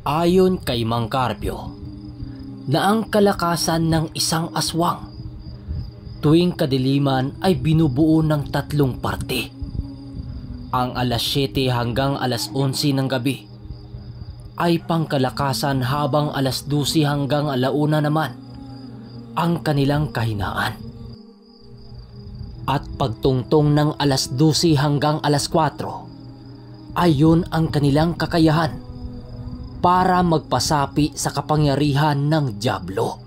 Ayon kay Mang Carpio, na ang kalakasan ng isang aswang tuwing kadiliman ay binubuo ng 3 parte. Ang alas 7 hanggang alas 11 ng gabi ay pangkalakasan, habang alas 12 hanggang alauna naman ang kanilang kahinaan. At pagtungtong ng alas 12 hanggang alas 4 ay yun ang kanilang kakayahan para magpasapi sa kapangyarihan ng dyablo.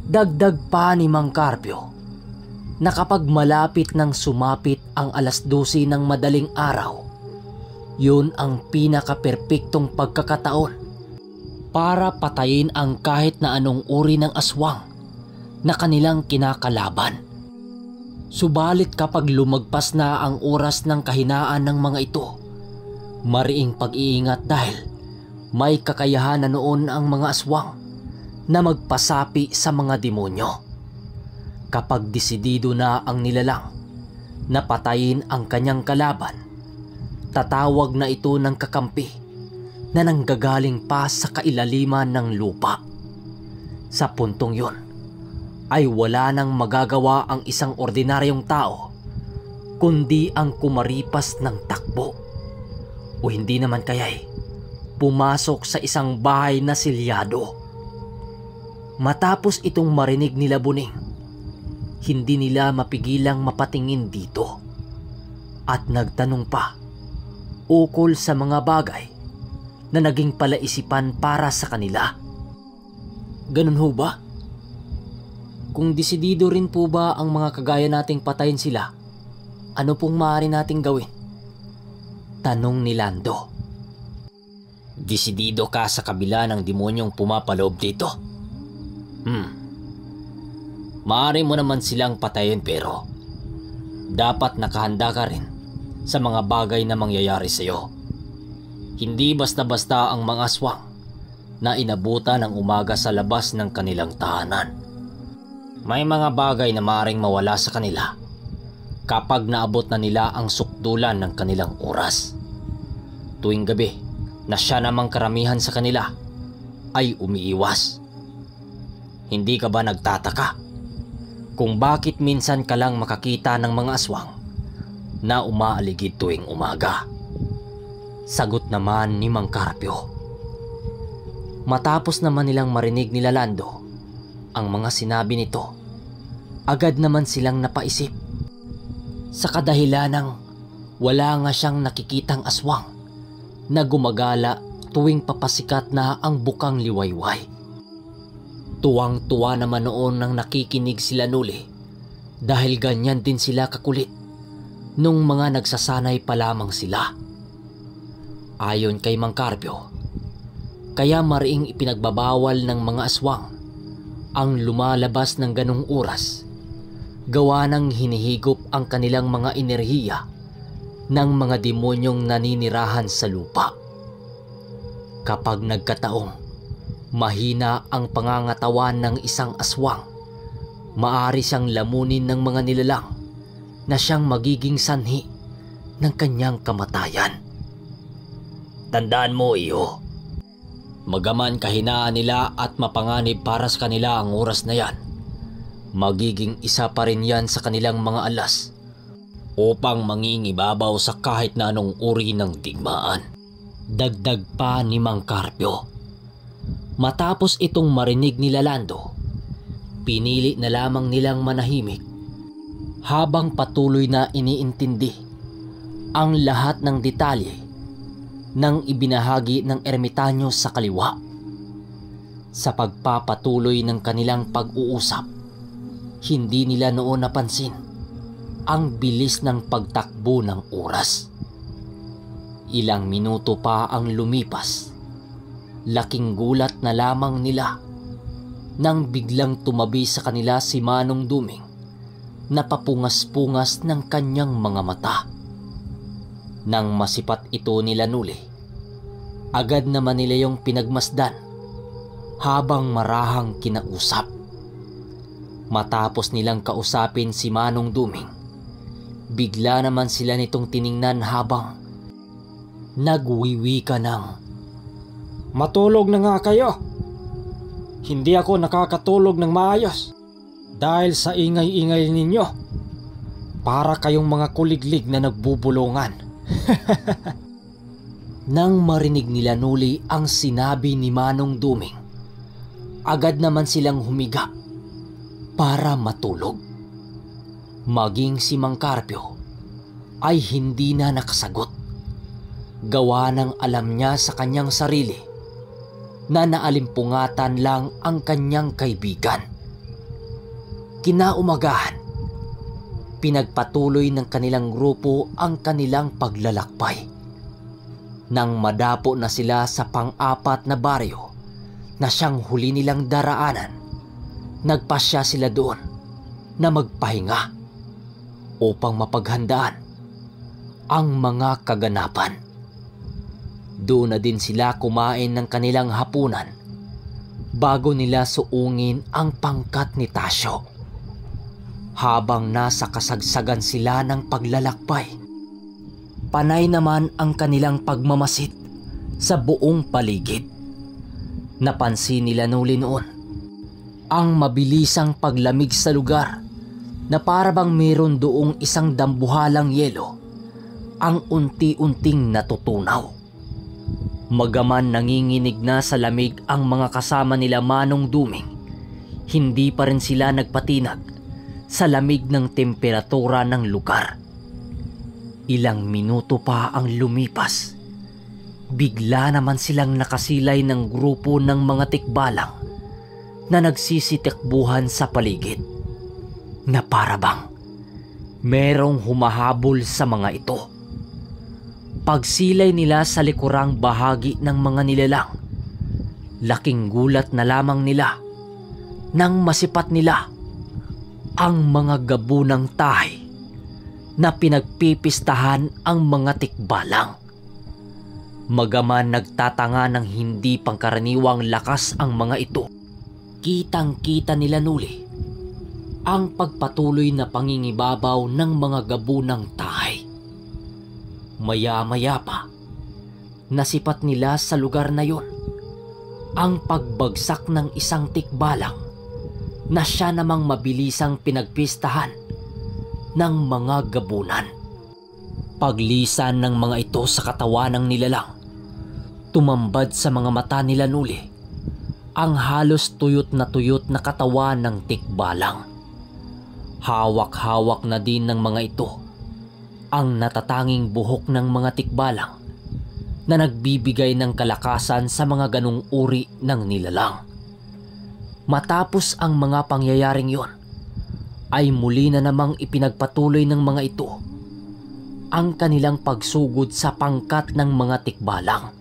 Dagdag pa ni Mang Carpio na kapag malapit ng sumapit ang alas 12 ng madaling araw, yun ang pinaka-perpektong pagkakataon para patayin ang kahit na anong uri ng aswang na kanilang kinakalaban. Subalit kapag lumagpas na ang oras ng kahinaan ng mga ito, mariing pag-iingat dahil may kakayahan na noon ang mga aswang na magpasapi sa mga demonyo. Kapag desidido na ang nilalang na patayin ang kanyang kalaban, tatawag na ito ng kakampi na nanggagaling pa sa kailaliman ng lupa. Sa puntong yon ay wala nang magagawa ang isang ordinaryong tao kundi ang kumaripas ng takbo o hindi naman kaya'y pumasok sa isang bahay na silyado. Matapos itong marinig nila Buning, hindi nila mapigilang mapatingin dito at nagtanong pa ukol sa mga bagay na naging palaisipan para sa kanila. Ganun ho ba? Kung desidido rin po ba ang mga kagaya nating patayin sila, ano pong maaari nating gawin? Tanong ni Lando. Desidido ka sa kabila ng demonyong pumapaloob dito? Maaari mo naman silang patayin, pero dapat nakahanda ka rin sa mga bagay na mangyayari sa iyo. Hindi basta-basta ang mga aswang na inabutan ng umaga sa labas ng kanilang tahanan. May mga bagay na maaaring mawala sa kanila kapag naabot na nila ang sukdulan ng kanilang oras. Tuwing gabi na siya namang karamihan sa kanila ay umiiwas. Hindi ka ba nagtataka kung bakit minsan ka lang makakita ng mga aswang na umaaligid tuwing umaga? Sagot naman ni Mang Carpio. Matapos naman nilang marinig nila Lando ang mga sinabi nito, agad naman silang napaisip sa kadahilanang wala nga siyang nakikitang aswang na gumagala tuwing papasikat na ang bukang liwayway. Tuwang-tuwa naman noon nang nakikinig sila Nuli dahil ganyan din sila kakulit nung mga nagsasanay pa lamang sila. Ayon kay Mang Carpio, kaya mariing ipinagbabawal ng mga aswang ang lumalabas ng ganong oras, gawa ng hinihigop ang kanilang mga enerhiya ng mga demonyong naninirahan sa lupa. Kapag nagkataong mahina ang pangangatawan ng isang aswang, maaari siyang lamunin ng mga nilalang na siyang magiging sanhi ng kanyang kamatayan. Tandaan mo, iyo, magaman kahinaan nila at mapanganib para sa kanila ang oras na yan, magiging isa pa rin yan sa kanilang mga alas upang mangingibabaw sa kahit na anong uri ng digmaan. Dagdag pa ni Mang Carpio. Matapos itong marinig nila Lando, pinili na lamang nilang manahimik habang patuloy na iniintindi ang lahat ng detalye ng ibinahagi ng ermitanyo sa kaliwa. Sa pagpapatuloy ng kanilang pag-uusap, hindi nila noon napansin ang bilis ng pagtakbo ng oras. Ilang minuto pa ang lumipas, laking gulat na lamang nila nang biglang tumabi sa kanila si Manong Duming na papungas-pungas ng kanyang mga mata. Nang masipat ito nila Nuli, agad naman nila yung pinagmasdan habang marahang kinausap. Matapos nilang kausapin si Manong Duming, bigla naman sila nitong tiningnan habang nagwiwika ng, Matulog na nga kayo. Hindi ako nakakatulog ng maayos dahil sa ingay-ingay ninyo. Para kayong mga kuliglig na nagbubulungan. Nang marinig nila Nuli ang sinabi ni Manong Duming, agad naman silang humiga para matulog. Maging si Mang Carpio ay hindi na nakasagot. Gawa ng alam niya sa kanyang sarili na naalimpungatan lang ang kanyang kaibigan. Kinaumagahan, pinagpatuloy ng kanilang grupo ang kanilang paglalakbay. Nang madapo na sila sa pang-apat na baryo na siyang huli nilang daraanan, nagpasya sila doon na magpahinga upang mapaghandaan ang mga kaganapan. Doon na din sila kumain ng kanilang hapunan bago nila suungin ang pangkat ni Tasyo. Habang nasa kasagsagan sila ng paglalakbay, panay naman ang kanilang pagmamasid sa buong paligid. Napansin nila Nuli noon ang mabilisang paglamig sa lugar na parabang meron doong isang dambuhalang yelo ang unti-unting natutunaw. Magaman nanginginig na sa lamig ang mga kasama nila Manong Duming, hindi pa rin sila nagpatinag sa lamig ng temperatura ng lugar. Ilang minuto pa ang lumipas, bigla naman silang nakasilay ng grupo ng mga tikbalang na nagsisitikbuhan sa paligid, na parabang merong humahabol sa mga ito. Pagsilay nila sa likurang bahagi ng mga nilalang, laking gulat na lamang nila nang masipat nila ang mga gabunang tahay na pinagpipistahan ang mga tikbalang. Magaman nagtatanga ng hindi pangkaraniwang lakas ang mga ito, kitang-kita nila Nuli ang pagpatuloy na pangingibabaw ng mga gabunang tahay. Maya-maya pa, nasipat nila sa lugar na yon ang pagbagsak ng isang tikbalang na siya namang mabilisang pinagpistahan ng mga gabunan. Paglisan ng mga ito sa katawan ng nilalang, tumambad sa mga mata nila Nuli ang halos tuyot na katawan ng tikbalang. Hawak-hawak na din ng mga ito ang natatanging buhok ng mga tikbalang na nagbibigay ng kalakasan sa mga ganung uri ng nilalang. Matapos ang mga pangyayaring yon, ay muli na namang ipinagpatuloy ng mga ito ang kanilang pagsugod sa pangkat ng mga tikbalang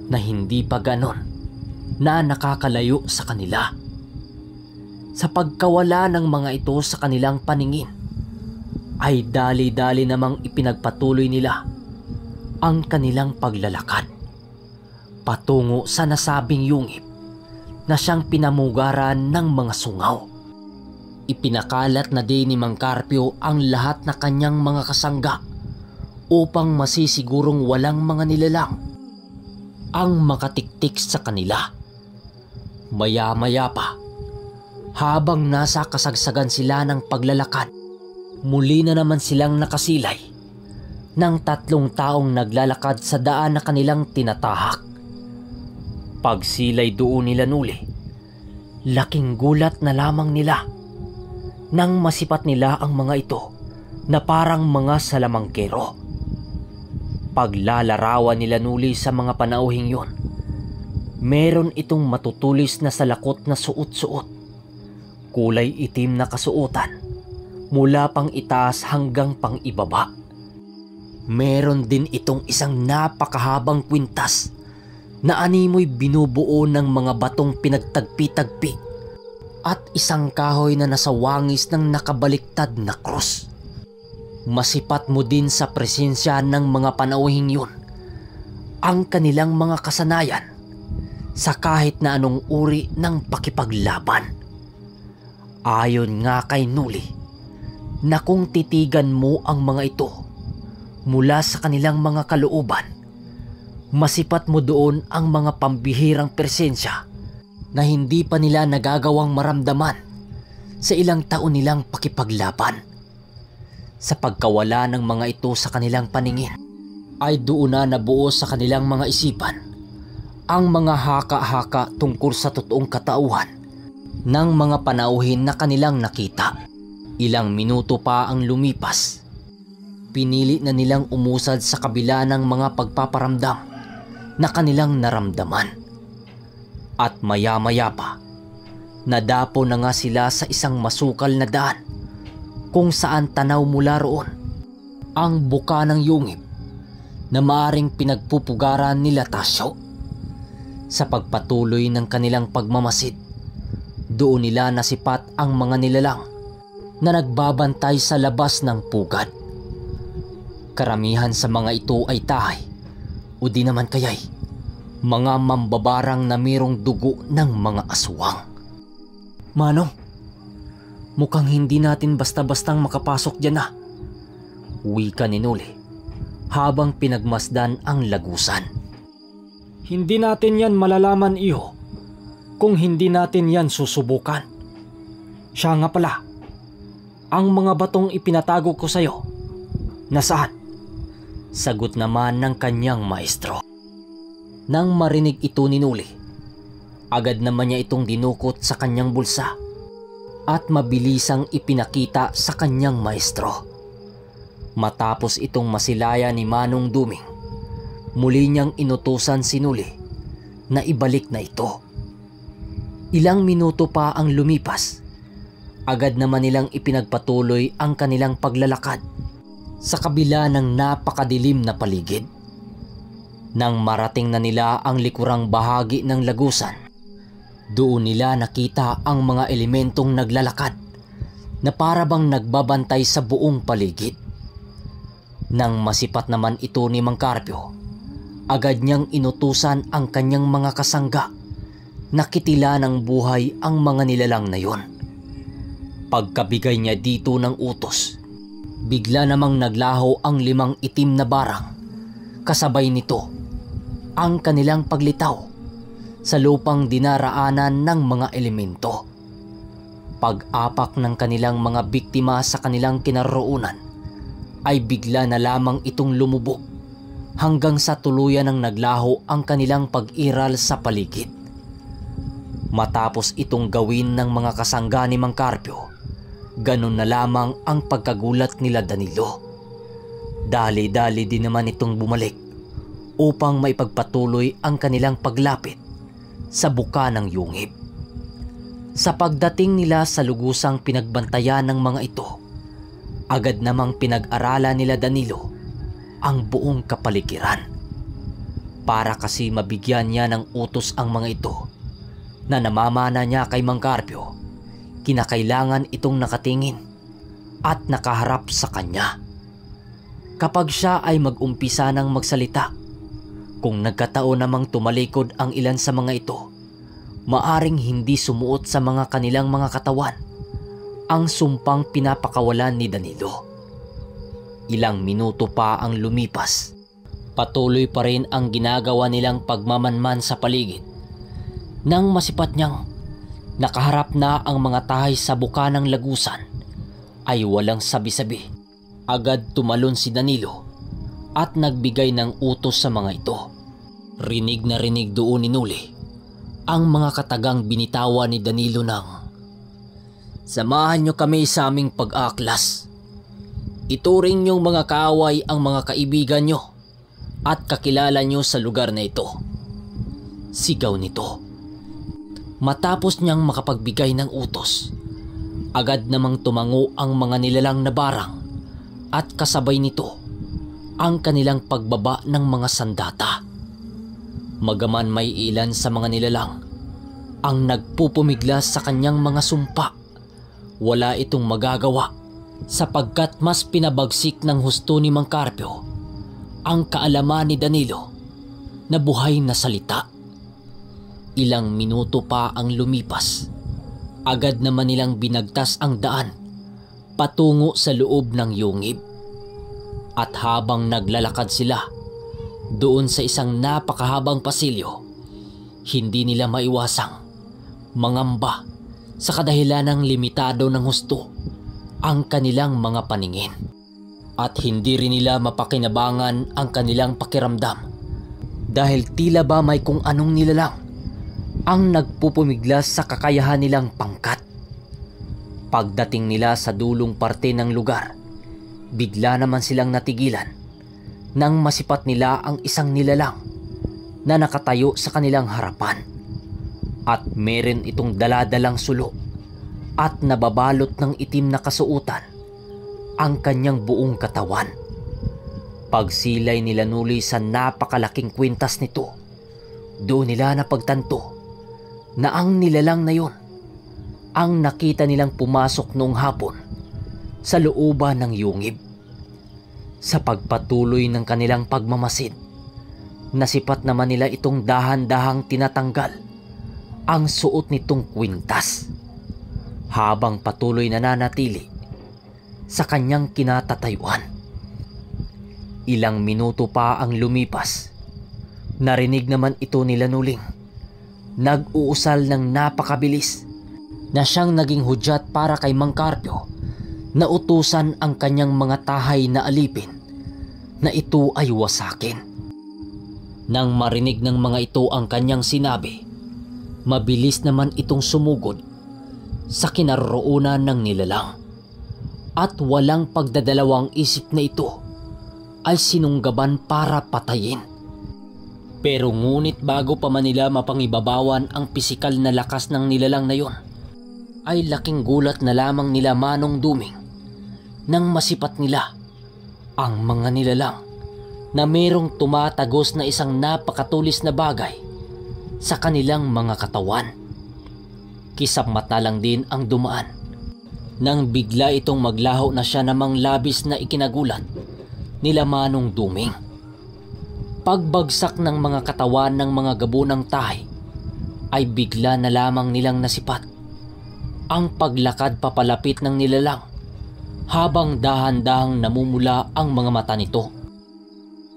na hindi pa ganon na nakakalayo sa kanila. Sa pagkawala ng mga ito sa kanilang paningin, ay dali-dali namang ipinagpatuloy nila ang kanilang paglalakad patungo sa nasabing yungib na siyang pinamugaran ng mga sungaw. Ipinakalat na din ni Mang Carpio ang lahat na kanyang mga kasangga upang masisigurong walang mga nilalang ang makatiktik sa kanila. Maya-maya pa, habang nasa kasagsagan sila ng paglalakad, muli na naman silang nakasilay ng 3 taong naglalakad sa daan na kanilang tinatahak. Pagsilay doon nila Nuli, laking gulat na lamang nila nang masipat nila ang mga ito na parang mga salamangkero. Paglalarawan nila Nuli sa mga panauhing yon, meron itong matutulis na salakot na suot-suot, kulay itim na kasuotan, mula pang itaas hanggang pang ibaba. Meron din itong isang napakahabang kwintas na animoy binubuo ng mga batong pinagtagpi-tagpi at isang kahoy na nasa wangis ng nakabaliktad na krus. Masipat mo din sa presensya ng mga panauhing yun ang kanilang mga kasanayan sa kahit na anong uri ng pakipaglaban. Ayon nga kay Nuli, na kung titigan mo ang mga ito mula sa kanilang mga kalooban, Masipat mo doon ang mga pambihirang presensya na hindi pa nila nagagawang maramdaman sa ilang taon nilang pakipaglaban. Sa pagkawala ng mga ito sa kanilang paningin, ay doon na nabuo sa kanilang mga isipan ang mga haka-haka tungkol sa totoong katauhan ng mga panauhin na kanilang nakita. Ilang minuto pa ang lumipas. Pinili na nilang umusad sa kabila ng mga pagpaparamdam na kanilang naramdaman. At maya-maya pa, nadapo na nga sila sa isang masukal na daan kung saan tanaw mula roon ang buka ng yungib na maaring pinagpupugaran nila Tasyo. Sa pagpatuloy ng kanilang pagmamasid, doon nila nasipat ang mga nilalang na nagbabantay sa labas ng pugad. Karamihan sa mga ito ay tahay o di naman kaya'y mga mambabarang na mayroong dugo ng mga aswang. Manong, mukhang hindi natin basta-bastang makapasok dyan na, wika ni Noli habang pinagmasdan ang lagusan. Hindi natin yan malalaman, iho, kung hindi natin yan susubukan. Siya nga pala, ang mga batong ipinatago ko sa'yo, nasaan? Sagot naman ng kanyang maestro. Nang marinig ito ni Noli, agad naman niya itong dinukot sa kanyang bulsa at mabilisang ipinakita sa kanyang maestro. Matapos itong masilaya ni Manong Duming, muli niyang inutusan si Noli na ibalik na ito. Ilang minuto pa ang lumipas, agad naman nilang ipinagpatuloy ang kanilang paglalakad sa kabila ng napakadilim na paligid. Nang marating na nila ang likurang bahagi ng lagusan, doon nila nakita ang mga elementong naglalakad na para bang nagbabantay sa buong paligid. Nang masipat naman ito ni Mang Carpio, agad niyang inutusan ang kanyang mga kasangga na kitila ng buhay ang mga nilalang na yon. Pagkabigay niya dito ng utos, bigla namang naglaho ang 5 itim na barang. Kasabay nito ang kanilang paglitaw sa lupang dinaraanan ng mga elemento. Pag-apak ng kanilang mga biktima sa kanilang kinaroroonan, ay bigla na lamang itong lumubog hanggang sa tuluyan ng naglaho ang kanilang pag-iral sa paligid. Matapos itong gawin ng mga kasangga ni Mang Carpio, ganun na lamang ang pagkagulat nila Danilo. Dali-dali din naman itong bumalik upang maipagpatuloy ang kanilang paglapit sa buka ng yungib. Sa pagdating nila sa lugusang pinagbantayan ng mga ito, agad namang pinag-aralan nila Danilo ang buong kapaligiran. Para kasi mabigyan niya ng utos ang mga ito na namamana niya kay Mang Carpio, kinakailangan itong nakatingin at nakaharap sa kanya. Kapag siya ay mag-umpisa ng magsalita, kung nagkataon namang tumalikod ang ilan sa mga ito, maaring hindi sumuot sa mga kanilang mga katawan ang sumpang pinapakawalan ni Danilo. Ilang minuto pa ang lumipas, patuloy pa rin ang ginagawa nilang pagmamanman sa paligid. Nang masipat niyang nakaharap na ang mga tahay sa buka ng lagusan, ay walang sabi-sabi, agad tumalon si Danilo at nagbigay ng utos sa mga ito. Rinig na rinig doon ni Noli ang mga katagang binitawan ni Danilo ng, "Samahan niyo kami sa aming pag-aklas. Ituring niyong mga kaaway ang mga kaibigan niyo at kakilala niyo sa lugar na ito." Sigaw nito. Matapos niyang makapagbigay ng utos, agad namang tumango ang mga nilalang na barang at kasabay nito ang kanilang pagbaba ng mga sandata. Magaman may ilan sa mga nilalang ang nagpupumiglas sa kanyang mga sumpa, wala itong magagawa sapagkat mas pinabagsik ng husto ni Mang Carpio ang kaalaman ni Danilo na buhay na salita. Ilang minuto pa ang lumipas, agad naman nilang binagtas ang daan patungo sa loob ng yungib. At habang naglalakad sila, Doon sa isang napakahabang pasilyo, hindi nila maiwasang mangamba sa kadahilanang limitado ng husto ang kanilang mga paningin. At hindi rin nila mapakinabangan ang kanilang pakiramdam dahil tila ba may kung anong nilalang ang nagpupumiglas sa kakayahan nilang pangkat. Pagdating nila sa dulong parte ng lugar, bigla naman silang natigilan nang masipat nila ang isang nilalang na nakatayo sa kanilang harapan. At meron itong daladalang sulo at nababalot ng itim na kasuotan ang kanyang buong katawan. Pagsilay nila Nuli sa napakalaking kwintas nito, doon nila napagtanto na ang nilalang na yon ang nakita nilang pumasok noong hapon sa looban ng yungib. Sa pagpatuloy ng kanilang pagmamasid, nasipat naman nila itong dahan-dahang tinatanggal ang suot nitong kwintas habang patuloy na nanatili sa kanyang kinatatayuan. Ilang minuto pa ang lumipas, narinig naman ito nila Nuling. Nag-uusal ng napakabilis na siyang naging hudyat para kay Mang Carpio na utusan ang kanyang mga tahay na alipin na ito ay wasakin. Nang marinig ng mga ito ang kanyang sinabi, mabilis naman itong sumugod sa kinaroroonan ng nilalang. At walang pagdadalawang isip na ito ay sinunggaban para patayin. Pero ngunit bago pa man nila mapangibabawan ang pisikal na lakas ng nilalang na yon, ay laking gulat na lamang nila Manong Duming nang masipat nila ang mga nilalang na merong tumatagos na isang napakatulis na bagay sa kanilang mga katawan. Kisap mata lang din ang dumaan nang bigla itong maglaho na siya namang labis na ikinagulat nila Manong Duming. Pagbagsak ng mga katawan ng mga gabunang tahay ay bigla na lamang nilang nasipat ang paglakad papalapit ng nilalang habang dahan-dahang namumula ang mga mata nito.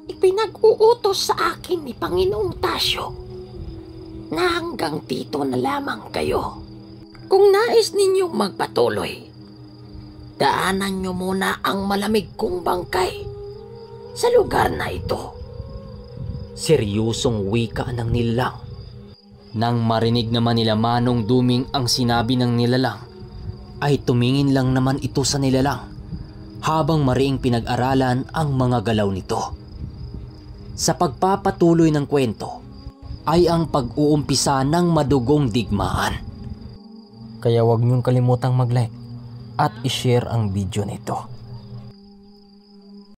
Ipinag-uutos sa akin ni Panginoong Tasyo na hanggang dito na lamang kayo. Kung nais ninyong magpatuloy, daanan nyo muna ang malamig kong bangkay sa lugar na ito. Seryosong wika ng nilalang. Nang marinig naman nila Manong Duming ang sinabi ng nilalang, ay tumingin lang naman ito sa nilalang habang mariing pinag-aralan ang mga galaw nito. Sa pagpapatuloy ng kwento ay ang pag-uumpisa ng madugong digmaan. Kaya huwag niyong kalimutang mag-like at i-share ang video nito.